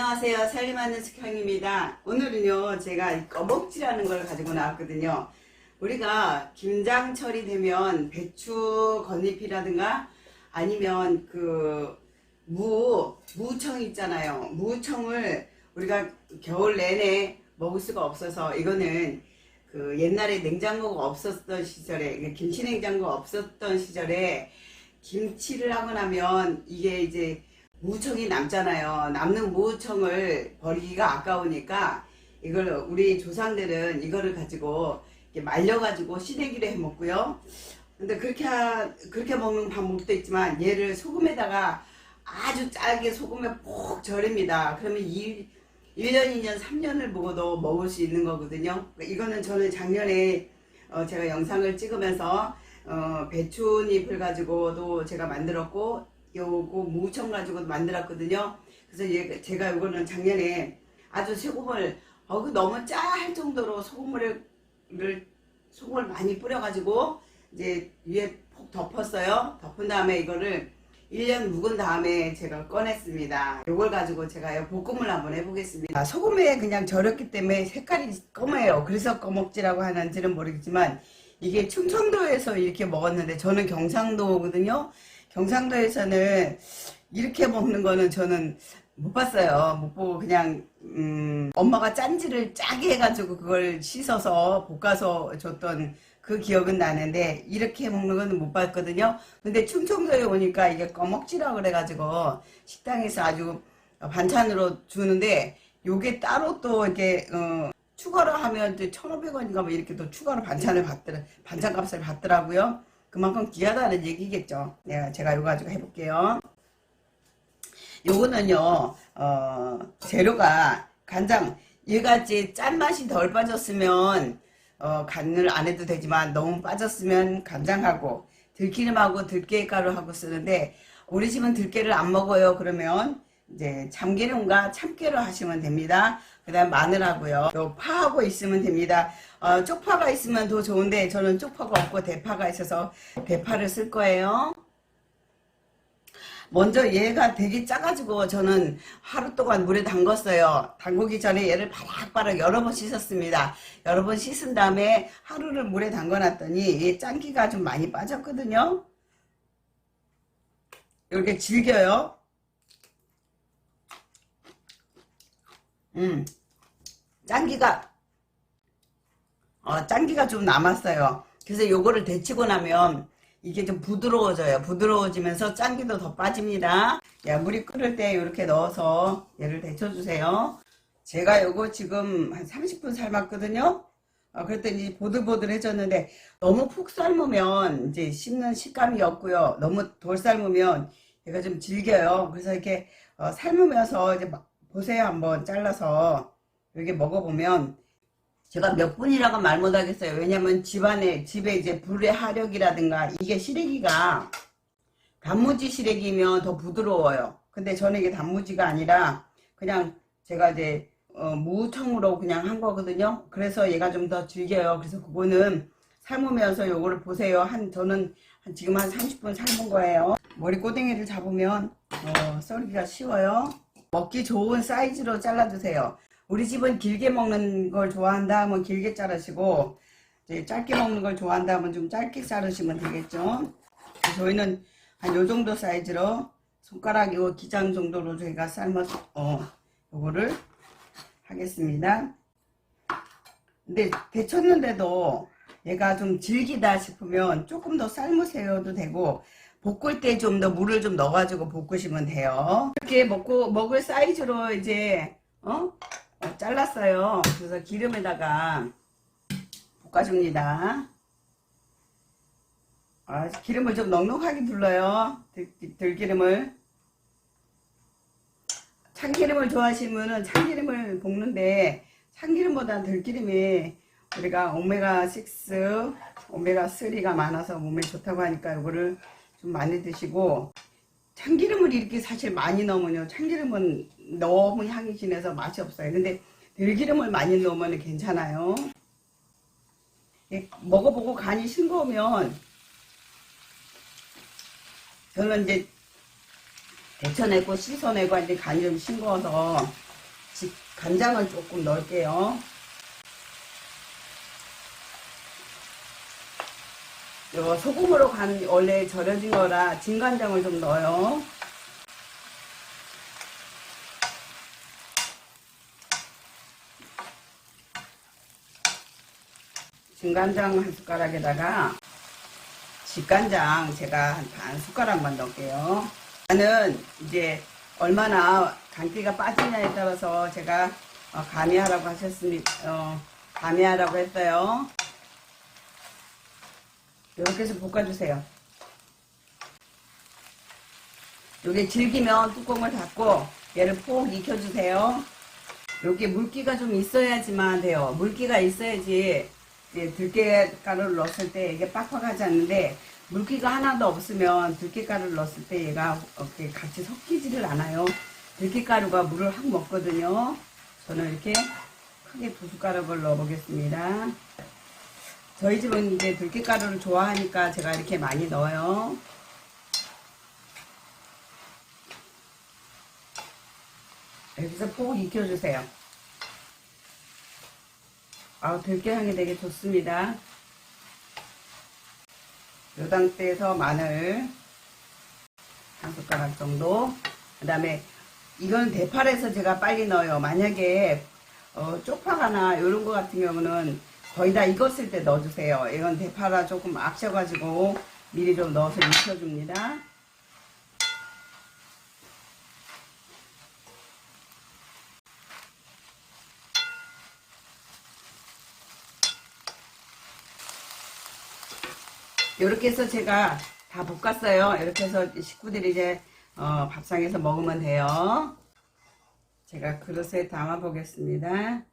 안녕하세요. 살림하는 숙형입니다. 오늘은요 제가 꺼먹지라는 걸 가지고 나왔거든요. 우리가 김장철이 되면 배추 건잎이라든가 아니면 그 무청 있잖아요. 무청을 우리가 겨울 내내 먹을 수가 없어서, 이거는 그 옛날에 냉장고가 없었던 시절에, 김치 냉장고가 없었던 시절에 김치를 하고 나면 이게 이제 무청이 남잖아요. 남는 무청을 버리기가 아까우니까 이걸 우리 조상들은 이거를 가지고 이렇게 말려가지고 시래기로 해 먹고요. 근데 그렇게 먹는 방법도 있지만, 얘를 소금에다가 아주 짧게 소금에 푹 절입니다. 그러면 1년, 2년, 3년을 먹어도 먹을 수 있는 거거든요. 이거는 저는 작년에 제가 영상을 찍으면서 배추잎을 가지고도 제가 만들었고, 요거 무청 가지고도 만들었거든요. 그래서 제가 요거는 작년에 아주 소금을 너무 짤 정도로 소금을 많이 뿌려가지고 이제 위에 푹 덮었어요. 덮은 다음에 이거를 1년 묵은 다음에 제가 꺼냈습니다. 요걸 가지고 제가 볶음을 한번 해보겠습니다. 소금에 그냥 절였기 때문에 색깔이 검어요. 그래서 꺼먹지라고 하는지는 모르겠지만, 이게 충청도에서 이렇게 먹었는데 저는 경상도거든요. 경상도에서는 이렇게 먹는 거는 저는 못 봤어요. 못 보고 그냥 엄마가 짠지를 짜게 해가지고 그걸 씻어서 볶아서 줬던 그 기억은 나는데, 이렇게 먹는 거는 못 봤거든요. 근데 충청도에 오니까 이게 꺼먹지라고 그래가지고 식당에서 아주 반찬으로 주는데, 요게 따로 또 이렇게 추가로 하면 1,500원인가 뭐 이렇게 또 추가로 반찬값을 받더라고요. 그만큼 귀하다는 얘기겠죠. 네, 제가 이거 가지고 해볼게요. 요거는요, 재료가 간장, 얘가 이제 짠맛이 덜 빠졌으면 간을 안 해도 되지만, 너무 빠졌으면 간장하고 들기름하고 들깨가루하고 쓰는데, 우리 집은 들깨를 안 먹어요. 그러면 이제 참기름과 참깨로 하시면 됩니다. 그 다음 마늘하고요, 요 파하고 있으면 됩니다. 쪽파가 있으면 더 좋은데 저는 쪽파가 없고 대파가 있어서 대파를 쓸 거예요. 먼저 얘가 되게 짜가지고 저는 하루 동안 물에 담궜어요. 담그기 전에 얘를 바락바락 여러 번 씻었습니다. 여러 번 씻은 다음에 하루를 물에 담궈놨더니 얘 짠기가 좀 많이 빠졌거든요. 이렇게 질겨요. 짠기가 좀 남았어요. 그래서 요거를 데치고 나면 이게 좀 부드러워져요. 부드러워지면서 짠기도 더 빠집니다. 물이 끓을 때 이렇게 넣어서 얘를 데쳐주세요. 제가 요거 지금 한 30분 삶았거든요. 그랬더니 보들보들해졌는데, 너무 푹 삶으면 이제 씹는 식감이 없고요. 너무 덜 삶으면 얘가 좀 질겨요. 그래서 이렇게 삶으면서 이제 보세요. 한번 잘라서 이렇게 먹어보면, 제가 몇 분이라고 말 못하겠어요. 왜냐면 집에 이제 불의 화력이라든가, 이게 시래기가 단무지 시래기면 더 부드러워요. 근데 저는 이게 단무지가 아니라 그냥 제가 이제 무청으로 그냥 한 거거든요. 그래서 얘가 좀 더 질겨요. 그래서 그거는 삶으면서 요거를 보세요. 저는 지금 한 30분 삶은 거예요. 머리 꼬댕이를 잡으면 썰기가 쉬워요. 먹기 좋은 사이즈로 잘라주세요. 우리 집은 길게 먹는 걸 좋아한다 하면 길게 자르시고, 이제 짧게 먹는 걸 좋아한다 하면 좀 짧게 자르시면 되겠죠. 저희는 한 요 정도 사이즈로 손가락 요 기장 정도로 저희가 삶아서 요거를 하겠습니다. 근데 데쳤는데도 얘가 좀 질기다 싶으면 조금 더 삶으셔도 되고, 볶을 때 좀 더 물을 좀 넣어가지고 볶으시면 돼요. 이렇게 먹을 사이즈로 이제 잘랐어요. 그래서 기름에다가 볶아줍니다. 기름을 좀 넉넉하게 둘러요. 들기름을. 참기름을 좋아하시면은 참기름을 볶는데, 참기름보다 들기름이 우리가 오메가6, 오메가3가 많아서 몸에 좋다고 하니까 이거를 좀 많이 드시고, 참기름을 이렇게 사실 많이 넣으면요, 참기름은 너무 향이 진해서 맛이 없어요. 근데 들기름을 많이 넣으면 괜찮아요. 먹어보고 간이 싱거우면 저는 이제 데쳐내고 씻어내고 이제 간이 좀 싱거워서 간장을 조금 넣을게요. 이거 소금으로 원래 절여진 거라 진간장을 좀 넣어요. 진간장 한 숟가락에다가 집간장 제가 한 반 숟가락만 넣을게요. 나는 이제 얼마나 간기가 빠지냐에 따라서 제가 가미하라고 가미하라고 했어요. 이렇게 해서 볶아주세요. 이게 질기면 뚜껑을 닫고 얘를 푹 익혀주세요. 여기 물기가 좀 있어야지만 돼요. 물기가 있어야지 이제 들깨가루를 넣었을 때 이게 빡빡하지 않는데, 물기가 하나도 없으면 들깨가루를 넣었을 때 얘가 이렇게 같이 섞이지를 않아요. 들깨가루가 물을 확 먹거든요. 저는 이렇게 크게 2숟가락을 넣어 보겠습니다. 저희 집은 이제 들깨가루를 좋아하니까 제가 이렇게 많이 넣어요. 여기서 푹 익혀주세요. 들깨 향이 되게 좋습니다. 요 상태에서 마늘 한 숟가락 정도, 그 다음에 이건 대파라서 제가 빨리 넣어요. 만약에 쪽파가나 이런 거 같은 경우는 거의 다 익었을 때 넣어주세요. 이건 대파라 조금 악셔가지고 미리 좀 넣어서 익혀줍니다. 이렇게 해서 제가 다 볶았어요. 이렇게 해서 식구들이 이제 밥상에서 먹으면 돼요. 제가 그릇에 담아 보겠습니다.